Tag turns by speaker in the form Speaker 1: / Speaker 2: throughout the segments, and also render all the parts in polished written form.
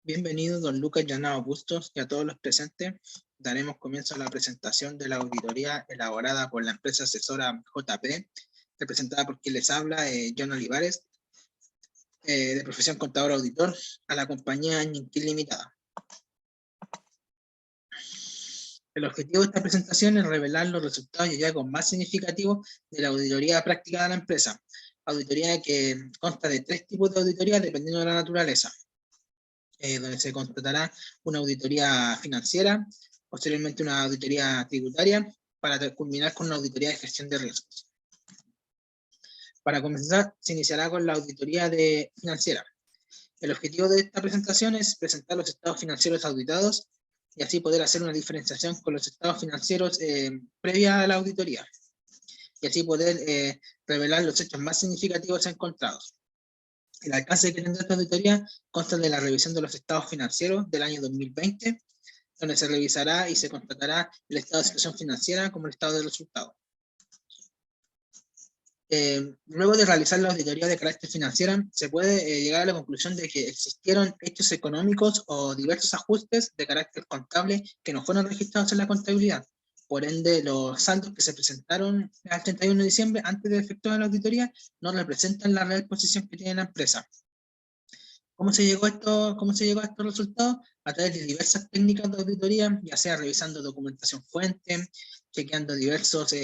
Speaker 1: Bienvenido, don Lucas Llanado Bustos, y a todos los presentes. Daremos comienzo a la presentación de la auditoría elaborada por la empresa asesora JP, representada por quien les habla, John Olivares, de profesión contador auditor, a la compañía Ñinquil Limitada. El objetivo de esta presentación es revelar los resultados y hallazgos más significativos de la auditoría práctica de la empresa. Auditoría que consta de 3 tipos de auditoría dependiendo de la naturaleza. Donde se contratará una auditoría financiera, posteriormente una auditoría tributaria, para culminar con una auditoría de gestión de riesgos. Para comenzar, se iniciará con la auditoría financiera. El objetivo de esta presentación es presentar los estados financieros auditados y así poder hacer una diferenciación con los estados financieros previa a la auditoría y así poder revelar los hechos más significativos encontrados. El alcance que tendrá esta auditoría consta de la revisión de los estados financieros del año 2020, donde se revisará y se constatará el estado de situación financiera como el estado de resultados. Luego de realizar la auditoría de carácter financiera, se puede llegar a la conclusión de que existieron hechos económicos o diversos ajustes de carácter contable que no fueron registrados en la contabilidad. Por ende, los saldos que se presentaron al 31 de diciembre antes de efectuar la auditoría no representan la real posición que tiene la empresa. ¿Cómo se llegó a estos resultados? A través de diversas técnicas de auditoría, ya sea revisando documentación fuente, chequeando diversos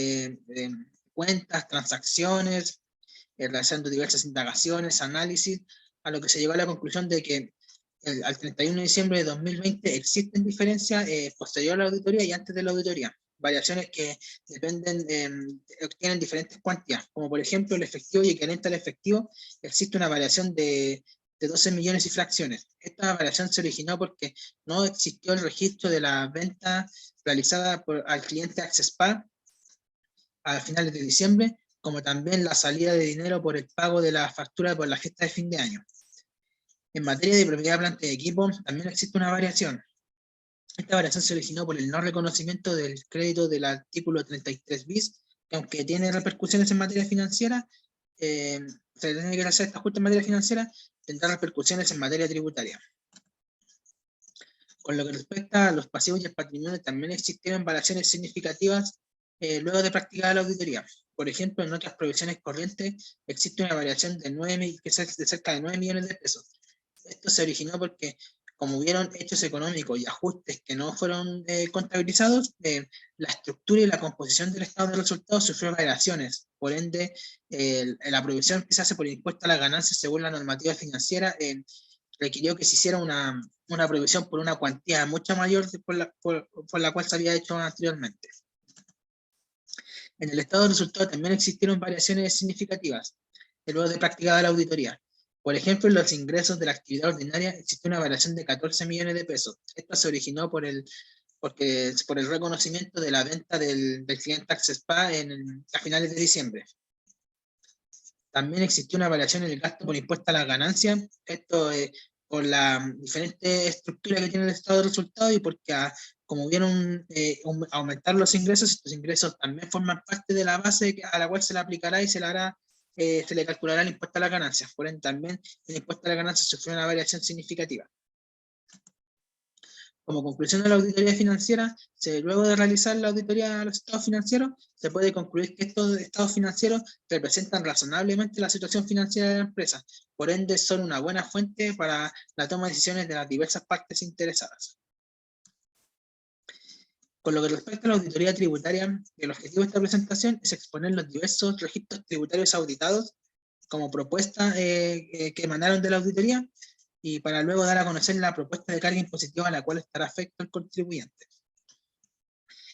Speaker 1: cuentas, transacciones, realizando diversas indagaciones, análisis, a lo que se llegó a la conclusión de que al 31 de diciembre de 2020 existen diferencias posterior a la auditoría y antes de la auditoría. Variaciones que dependen, tienen diferentes cuantías, como por ejemplo el efectivo y equivalente al efectivo, existe una variación de 12 millones y fracciones. Esta variación se originó porque no existió el registro de la venta realizada al cliente AccessPay a finales de diciembre, como también la salida de dinero por el pago de la factura por la fiesta de fin de año. En materia de propiedad, planta y equipo, también existe una variación. Esta variación se originó por el no reconocimiento del crédito del artículo 33 bis, que aunque tiene repercusiones en materia financiera, se tiene que realizar este ajuste en materia financiera, tendrá repercusiones en materia tributaria. Con lo que respecta a los pasivos y el patrimonio, también existieron variaciones significativas luego de practicar la auditoría. Por ejemplo, en otras provisiones corrientes existe una variación de cerca de 9 millones de pesos. Esto se originó porque, como hubieron hechos económicos y ajustes que no fueron contabilizados, la estructura y la composición del estado de resultados sufrió variaciones. Por ende, la provisión que se hace por impuesto a las ganancias según la normativa financiera requirió que se hiciera una provisión por una cuantía mucho mayor por la cual se había hecho anteriormente. En el estado de resultados también existieron variaciones significativas luego de practicada la auditoría. Por ejemplo, en los ingresos de la actividad ordinaria existió una variación de 14 millones de pesos. Esto se originó por el reconocimiento de la venta del cliente AccessPay a finales de diciembre. También existió una variación en el gasto por impuesto a las ganancias. Esto por la diferente estructura que tiene el estado de resultados y porque como vieron aumentar los ingresos, estos ingresos también forman parte de la base a la cual se le aplicará y se le calculará el impuesto a las ganancias. Por ende, también el impuesto a las ganancias sufrió una variación significativa. Como conclusión de la auditoría financiera, luego de realizar la auditoría de los estados financieros, se puede concluir que estos estados financieros representan razonablemente la situación financiera de la empresa. Por ende, son una buena fuente para la toma de decisiones de las diversas partes interesadas. Con lo que respecta a la auditoría tributaria, el objetivo de esta presentación es exponer los diversos registros tributarios auditados como propuesta que emanaron de la auditoría, y para luego dar a conocer la propuesta de carga impositiva a la cual estará afecto el contribuyente.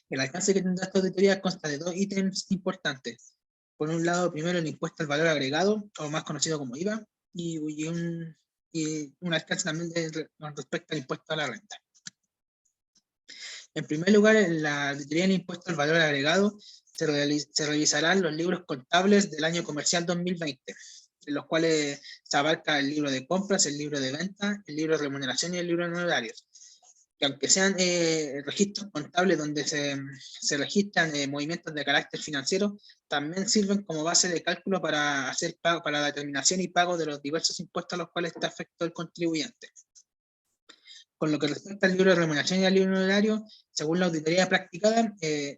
Speaker 1: El alcance que tendrá esta auditoría consta de 2 ítems importantes. Por un lado, primero el impuesto al valor agregado, o más conocido como IVA, y un alcance también con respecto al impuesto a la renta. En primer lugar, en la auditoría del impuesto al valor agregado se revisarán los libros contables del año comercial 2020, en los cuales se abarca el libro de compras, el libro de venta, el libro de remuneración y el libro de honorarios. Que aunque sean registros contables donde se registran movimientos de carácter financiero, también sirven como base de cálculo para hacer pago, para la determinación y pago de los diversos impuestos a los cuales está afecto el contribuyente. Con lo que respecta al libro de remuneración y al libro horario, según la auditoría practicada,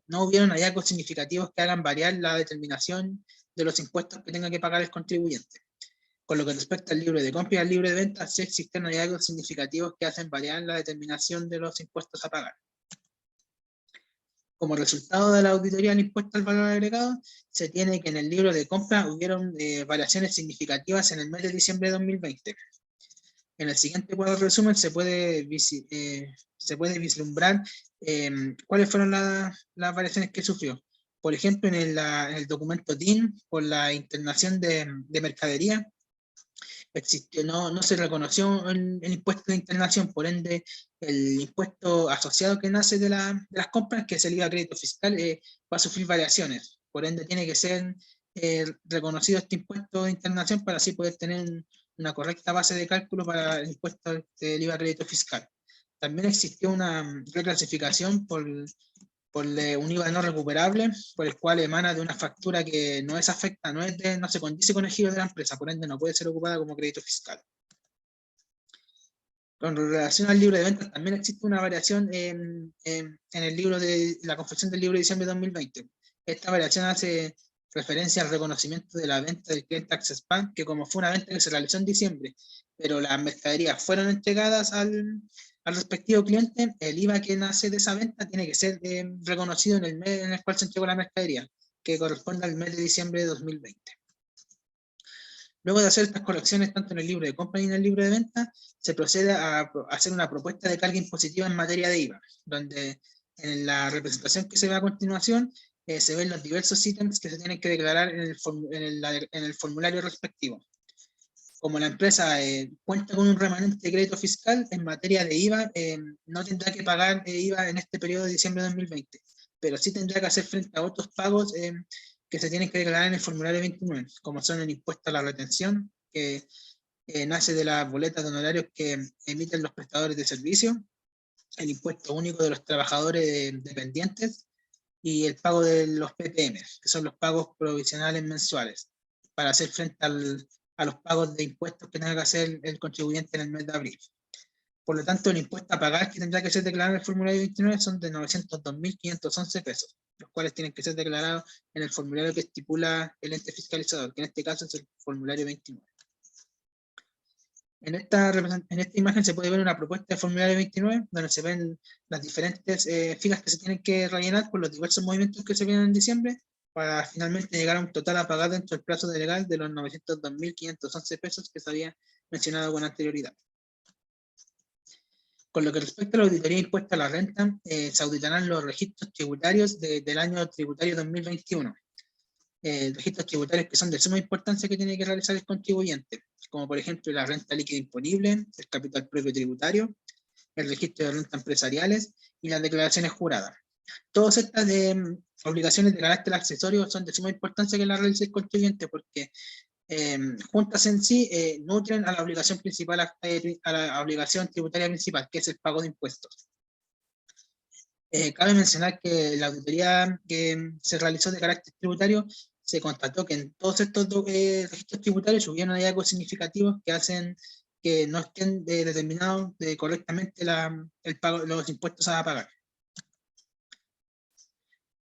Speaker 1: no hubieron hallazgos significativos que hagan variar la determinación de los impuestos que tenga que pagar el contribuyente. Con lo que respecta al libro de compra y al libro de venta, sí existen hallazgos significativos que hacen variar la determinación de los impuestos a pagar. Como resultado de la auditoría del impuesto al valor agregado, se tiene que en el libro de compra hubieron variaciones significativas en el mes de diciembre de 2020. En el siguiente cuadro de resumen se puede vislumbrar cuáles fueron las variaciones que sufrió. Por ejemplo, en el documento DIN, por la internación de mercadería, no se reconoció el impuesto de internación, por ende, el impuesto asociado que nace de las compras, que es el IVA crédito fiscal, va a sufrir variaciones. Por ende, tiene que ser reconocido este impuesto de internación para así poder tener una correcta base de cálculo para el impuesto del IVA crédito fiscal. También existió una reclasificación por un IVA no recuperable, por el cual emana de una factura que no es afecta, no se condice con el giro de la empresa, por ende no puede ser ocupada como crédito fiscal. Con relación al libro de ventas, también existe una variación en el libro de la confección del libro de diciembre de 2020. Esta variación hace referencia al reconocimiento de la venta del cliente Access Bank, que como fue una venta que se realizó en diciembre, pero las mercaderías fueron entregadas al respectivo cliente, el IVA que nace de esa venta tiene que ser reconocido en el mes en el cual se entregó la mercadería, que corresponde al mes de diciembre de 2020. Luego de hacer estas correcciones tanto en el libro de compra y en el libro de venta, se procede a hacer una propuesta de carga impositiva en materia de IVA, donde en la representación que se ve a continuación se ven los diversos ítems que se tienen que declarar en el formulario respectivo. Como la empresa cuenta con un remanente de crédito fiscal, en materia de IVA no tendrá que pagar IVA en este periodo de diciembre de 2020, pero sí tendrá que hacer frente a otros pagos que se tienen que declarar en el formulario 29, como son el impuesto a la retención, que nace de las boletas de honorarios que emiten los prestadores de servicio, el impuesto único de los trabajadores dependientes y el pago de los PPM, que son los pagos provisionales mensuales, para hacer frente a los pagos de impuestos que tenga que hacer el contribuyente en el mes de abril. Por lo tanto, el impuesto a pagar que tendrá que ser declarado en el formulario 29 son de 902.511 pesos, los cuales tienen que ser declarados en el formulario que estipula el ente fiscalizador, que en este caso es el formulario 29. En esta imagen se puede ver una propuesta de formulario 29, donde se ven las diferentes filas que se tienen que rellenar por los diversos movimientos que se vienen en diciembre, para finalmente llegar a un total a pagar dentro del plazo de legal de los 902.511 pesos que se había mencionado con anterioridad. Con lo que respecta a la auditoría impuesta a la renta, se auditarán los registros tributarios del año tributario 2021. Registros tributarios que son de suma importancia que tiene que realizar el contribuyente, como por ejemplo la renta líquida imponible, el capital propio tributario, el registro de rentas empresariales y las declaraciones juradas. Todas estas obligaciones de carácter accesorio son de suma importancia que las realice el contribuyente, porque juntas en sí nutren a la obligación principal, a la obligación tributaria principal, que es el pago de impuestos. Cabe mencionar que la auditoría que se realizó de carácter tributario se constató que en todos estos registros tributarios hubieron hallazgos significativos que hacen que no estén determinados correctamente los impuestos a pagar.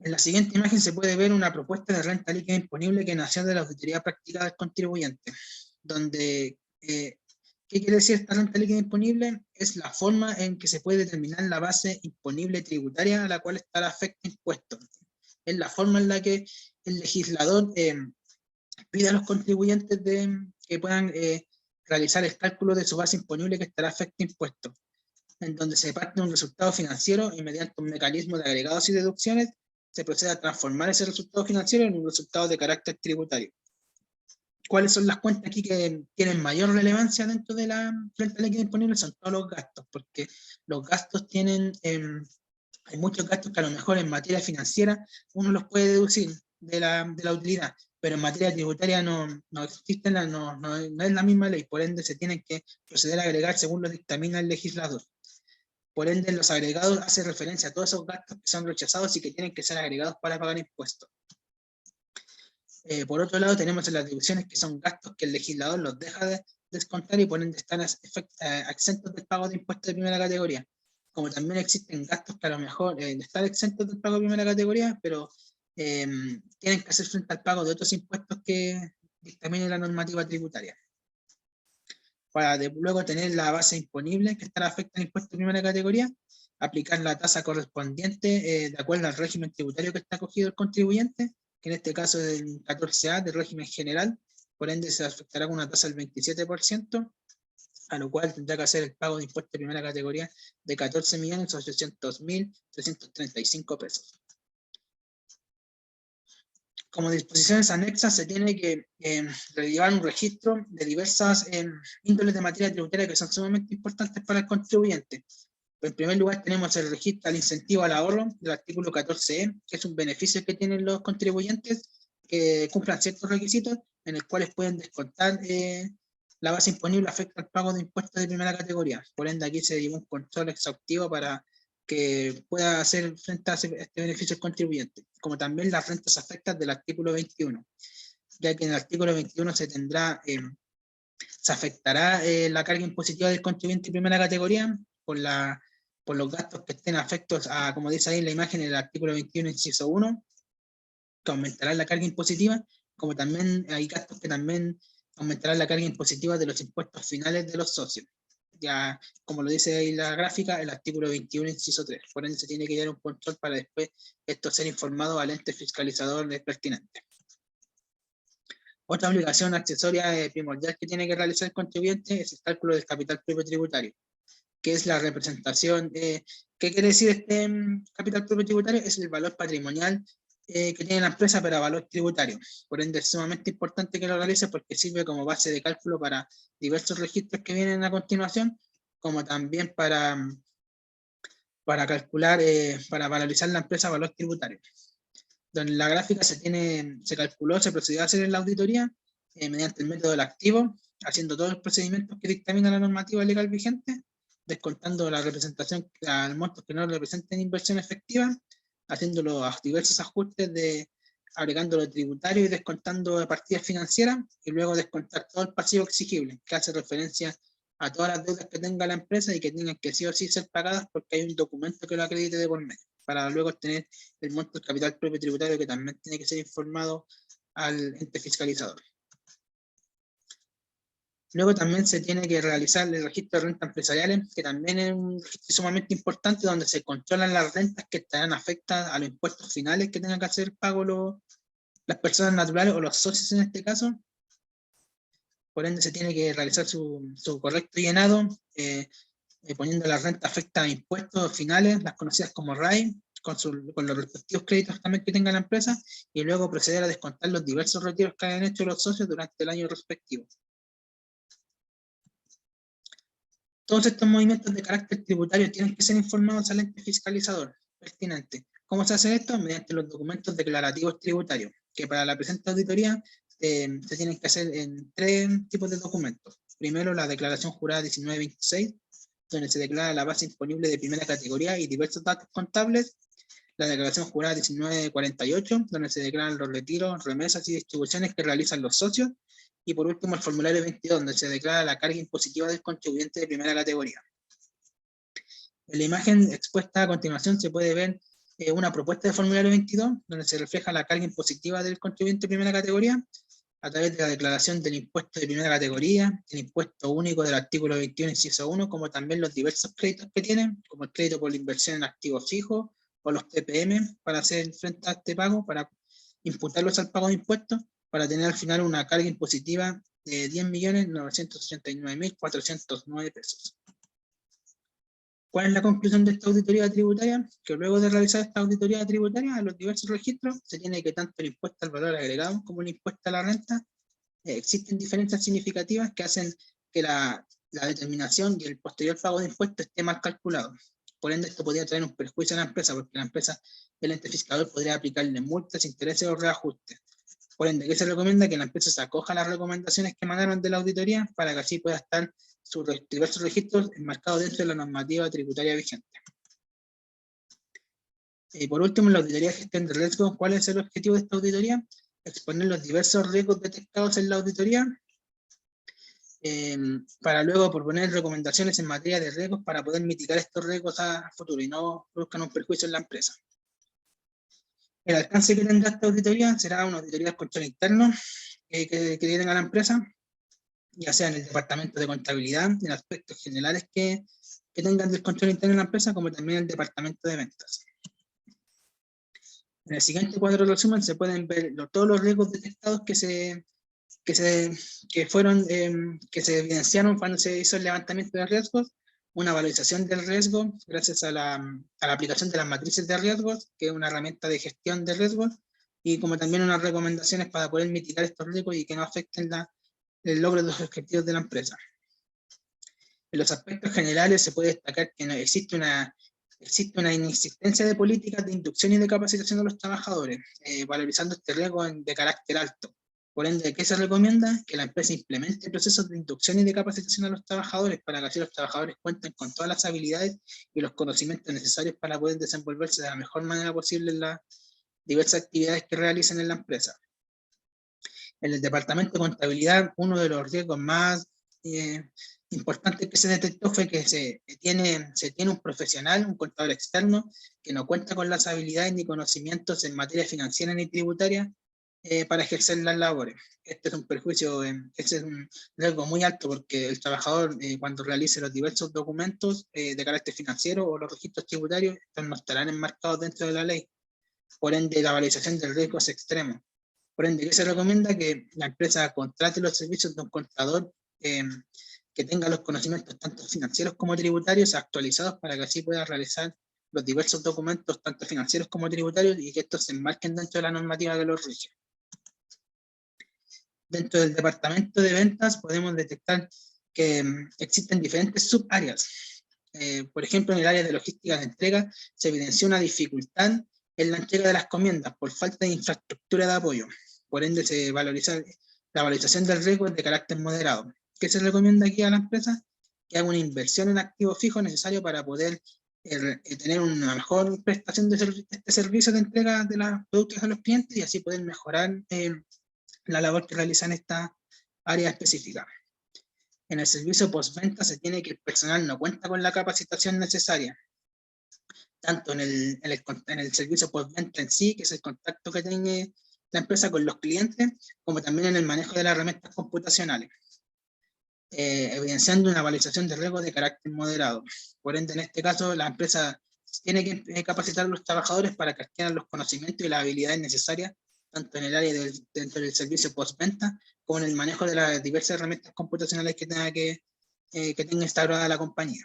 Speaker 1: En la siguiente imagen se puede ver una propuesta de renta líquida imponible que nació de la auditoría práctica del contribuyente, donde, ¿qué quiere decir esta renta líquida imponible? Es la forma en que se puede determinar la base imponible tributaria a la cual está el afecto impuesto. Es la forma en la que el legislador pide a los contribuyentes que puedan realizar el cálculo de su base imponible que estará afecto impuesto, en donde se parte de un resultado financiero y mediante un mecanismo de agregados y deducciones se procede a transformar ese resultado financiero en un resultado de carácter tributario. ¿Cuáles son las cuentas aquí que tienen mayor relevancia dentro de la renta líquida imponible? Son todos los gastos, porque los gastos tienen, hay muchos gastos que a lo mejor en materia financiera uno los puede deducir de la utilidad, pero en materia tributaria no existen, no es la misma ley, por ende se tienen que proceder a agregar según lo dictamina el legislador. Por ende, los agregados hacen referencia a todos esos gastos que son rechazados y que tienen que ser agregados para pagar impuestos. Por otro lado, tenemos las deducciones que son gastos que el legislador los deja descontar y por ende están exentos del pago de impuestos de primera categoría. Como también existen gastos que a lo mejor están exentos del pago de primera categoría, pero tienen que hacer frente al pago de otros impuestos que dictamine la normativa tributaria. Para luego tener la base imponible que estará afecta al impuesto de primera categoría, aplicar la tasa correspondiente de acuerdo al régimen tributario que está acogido el contribuyente, que en este caso es el 14A del régimen general, por ende se afectará con una tasa del 27%, a lo cual tendrá que hacer el pago de impuesto de primera categoría de 14.800.335 pesos. Como disposiciones anexas se tiene que llevar un registro de diversas índoles de materia tributaria que son sumamente importantes para el contribuyente. En primer lugar tenemos el registro al incentivo al ahorro del artículo 14E, que es un beneficio que tienen los contribuyentes que cumplan ciertos requisitos en los cuales pueden descontar la base imponible afecta al pago de impuestos de primera categoría. Por ende aquí se lleva un control exhaustivo para que pueda hacer frente a este beneficio el contribuyente, como también las rentas afectas del artículo 21, ya que en el artículo 21 se afectará la carga impositiva del contribuyente de primera categoría por los gastos que estén afectos a, como dice ahí en la imagen, el artículo 21, inciso 1, que aumentará la carga impositiva, como también hay gastos que también aumentarán la carga impositiva de los impuestos finales de los socios. Ya, como lo dice ahí la gráfica, el artículo 21, inciso 3. Por ende, se tiene que llevar un control para después esto ser informado al ente fiscalizador pertinente. Otra obligación accesoria primordial que tiene que realizar el contribuyente es el cálculo del capital propio tributario, que es la representación. ¿Qué quiere decir este capital propio tributario? Es el valor patrimonial que tiene la empresa para valor tributario. Por ende, es sumamente importante que lo realice porque sirve como base de cálculo para diversos registros que vienen a continuación, como también para calcular, para valorizar la empresa a valor tributario. Donde la gráfica se procedió a hacer en la auditoría mediante el método del activo, haciendo todos los procedimientos que dictamina la normativa legal vigente, descontando la representación al montos que no representen inversión efectiva, haciendo los diversos ajustes agregando lo tributario y descontando partidas financieras, y luego descontar todo el pasivo exigible, que hace referencia a todas las deudas que tenga la empresa y que tengan que sí o sí ser pagadas porque hay un documento que lo acredite de por medio, para luego obtener el monto del capital propio tributario que también tiene que ser informado al ente fiscalizador. Luego también se tiene que realizar el registro de rentas empresariales, que también es un registro sumamente importante donde se controlan las rentas que estarán afectadas a los impuestos finales que tengan que hacer pago las personas naturales o los socios en este caso. Por ende se tiene que realizar su correcto llenado, poniendo la renta afecta a impuestos finales, las conocidas como RAI, con los respectivos créditos también que tenga la empresa, y luego proceder a descontar los diversos retiros que hayan hecho los socios durante el año respectivo. Todos estos movimientos de carácter tributario tienen que ser informados al ente fiscalizador pertinente. ¿Cómo se hace esto? Mediante los documentos declarativos tributarios, que para la presente auditoría se tienen que hacer en 3 tipos de documentos. Primero, la declaración jurada 1926, donde se declara la base imponible de primera categoría y diversos datos contables. La declaración jurada 1948, donde se declaran los retiros, remesas y distribuciones que realizan los socios. Y por último, el formulario 22, donde se declara la carga impositiva del contribuyente de primera categoría. En la imagen expuesta a continuación se puede ver una propuesta de formulario 22, donde se refleja la carga impositiva del contribuyente de primera categoría a través de la declaración del impuesto de primera categoría, el impuesto único del artículo 21, inciso 1, como también los diversos créditos que tienen, como el crédito por la inversión en activos fijos o los PPM, para hacer frente a este pago, para imputarlos al pago de impuestos, para tener al final una carga impositiva de 10.989.409 pesos. ¿Cuál es la conclusión de esta auditoría tributaria? Que luego de realizar esta auditoría tributaria a los diversos registros, se tiene que tanto el impuesto al valor agregado como el impuesto a la renta, existen diferencias significativas que hacen que la determinación y el posterior pago de impuestos esté mal calculado. Por ende, esto podría traer un perjuicio a la empresa, porque la empresa, el ente fiscalizador, podría aplicarle multas, intereses o reajustes. Por ende, ¿qué se recomienda? Que la empresa se acoja a las recomendaciones que emanaron de la auditoría para que así pueda estar sus diversos registros enmarcados dentro de la normativa tributaria vigente. Por último, la auditoría de gestión de riesgos. ¿Cuál es el objetivo de esta auditoría? Exponer los diversos riesgos detectados en la auditoría, para luego proponer recomendaciones en materia de riesgos para poder mitigar estos riesgos a futuro y no produzcan un perjuicio en la empresa. El alcance que tendrá esta auditoría será una auditoría de control interno que tenga la empresa, ya sea en el departamento de contabilidad, en aspectos generales que tengan del control interno en la empresa, como también el departamento de ventas. En el siguiente cuadro de resumen se pueden ver todos los riesgos detectados que se evidenciaron cuando se hizo el levantamiento de riesgos, una valorización del riesgo gracias a la aplicación de las matrices de riesgos, que es una herramienta de gestión de riesgos, y como también unas recomendaciones para poder mitigar estos riesgos y que no afecten el logro de los objetivos de la empresa. En los aspectos generales se puede destacar que no existe una inexistencia de políticas de inducción y de capacitación de los trabajadores, valorizando este riesgo de carácter alto. Por ende, ¿qué se recomienda? Que la empresa implemente procesos de inducción y de capacitación a los trabajadores para que así los trabajadores cuenten con todas las habilidades y los conocimientos necesarios para poder desenvolverse de la mejor manera posible en las diversas actividades que realicen en la empresa. En el departamento de contabilidad, uno de los riesgos más importantes que se detectó fue que se tiene un profesional, un contador externo, que no cuenta con las habilidades ni conocimientos en materia financiera ni tributaria para ejercer las labores. Este es un perjuicio, este es un riesgo muy alto porque el trabajador cuando realice los diversos documentos de carácter financiero o los registros tributarios, estos no estarán enmarcados dentro de la ley. Por ende, la valorización del riesgo es extremo. Por ende, ¿qué se recomienda? Que la empresa contrate los servicios de un contador que tenga los conocimientos tanto financieros como tributarios actualizados para que así pueda realizar los diversos documentos tanto financieros como tributarios y que estos se enmarquen dentro de la normativa que los rige. Dentro del departamento de ventas podemos detectar que existen diferentes subáreas. Por ejemplo, en el área de logística de entrega se evidenció una dificultad en la entrega de las comiendas por falta de infraestructura de apoyo. Por ende, la valorización del riesgo es de carácter moderado. ¿Qué se recomienda aquí a la empresa? Que haga una inversión en activo fijo necesario para poder tener una mejor prestación de este servicio de entrega de los productos a los clientes y así poder mejorar la labor que realizan en esta área específica. En el servicio postventa se tiene que el personal no cuenta con la capacitación necesaria, tanto en el servicio postventa en sí, que es el contacto que tiene la empresa con los clientes, como también en el manejo de las herramientas computacionales, evidenciando una valorización de riesgo de carácter moderado. Por ende, en este caso, la empresa tiene que capacitar a los trabajadores para que adquieran los conocimientos y las habilidades necesarias tanto en el área dentro del servicio postventa, como en el manejo de las diversas herramientas computacionales que tenga instaurada la compañía.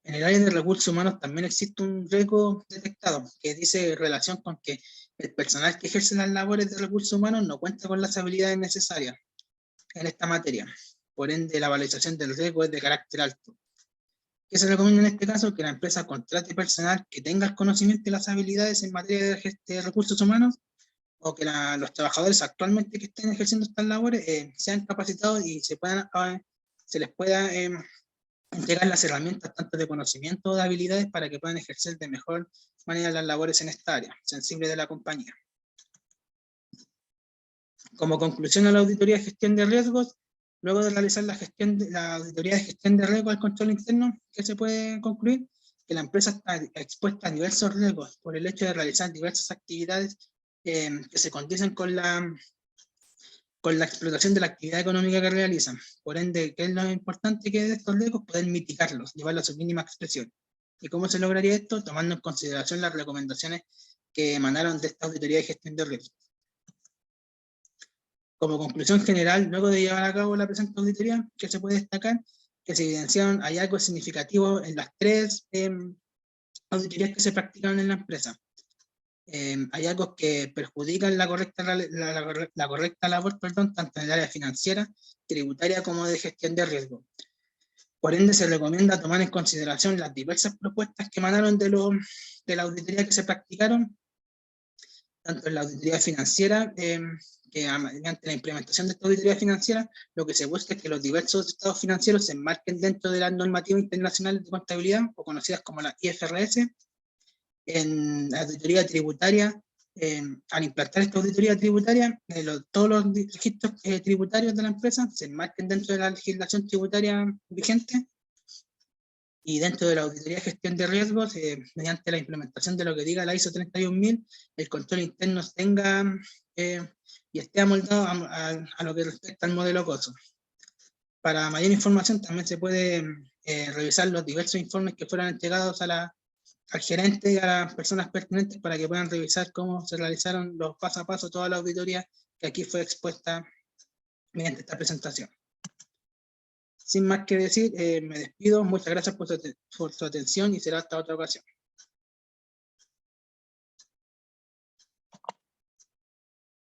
Speaker 1: En el área de recursos humanos también existe un riesgo detectado, que dice en relación con que el personal que ejerce las labores de recursos humanos no cuenta con las habilidades necesarias en esta materia. Por ende, la valorización del riesgo es de carácter alto. ¿Qué se recomienda en este caso? Que la empresa contrate personal que tenga el conocimiento y las habilidades en materia de recursos humanos, o que los trabajadores actualmente que estén ejerciendo estas labores sean capacitados y se les pueda entregar las herramientas tanto de conocimiento o de habilidades para que puedan ejercer de mejor manera las labores en esta área sensible de la compañía. Como conclusión a la auditoría de gestión de riesgos, luego de realizar la auditoría de gestión de riesgos al control interno, ¿qué se puede concluir? Que la empresa está expuesta a diversos riesgos por el hecho de realizar diversas actividades que se condicen con la explotación de la actividad económica que realizan. Por ende, ¿qué es lo importante que de estos riesgos? Poder mitigarlos, llevarlos a su mínima expresión. ¿Y cómo se lograría esto? Tomando en consideración las recomendaciones que emanaron de esta auditoría de gestión de riesgos. Como conclusión general, luego de llevar a cabo la presente auditoría, ¿qué se puede destacar? Que se evidenciaron hallazgos significativos en las 3 auditorías que se practicaron en la empresa. Hallazgos que perjudican la correcta labor, tanto en el área financiera, tributaria como de gestión de riesgo. Por ende, se recomienda tomar en consideración las diversas propuestas que emanaron de la auditoría que se practicaron, tanto en la auditoría financiera, que mediante la implementación de esta auditoría financiera, lo que se busca es que los diversos estados financieros se enmarquen dentro de las normativas internacionales de contabilidad, o conocidas como las IFRS. En la auditoría tributaria, al implantar esta auditoría tributaria, todos los registros tributarios de la empresa se enmarquen dentro de la legislación tributaria vigente, y dentro de la auditoría de gestión de riesgos, mediante la implementación de lo que diga la ISO 31000, el control interno tenga y esté amoldado a lo que respecta al modelo COSO. Para mayor información también se puede revisar los diversos informes que fueron entregados al gerente y a las personas pertinentes para que puedan revisar cómo se realizaron los paso a paso, toda la auditoría que aquí fue expuesta mediante esta presentación. Sin más que decir, me despido. Muchas gracias por su atención y será hasta otra ocasión.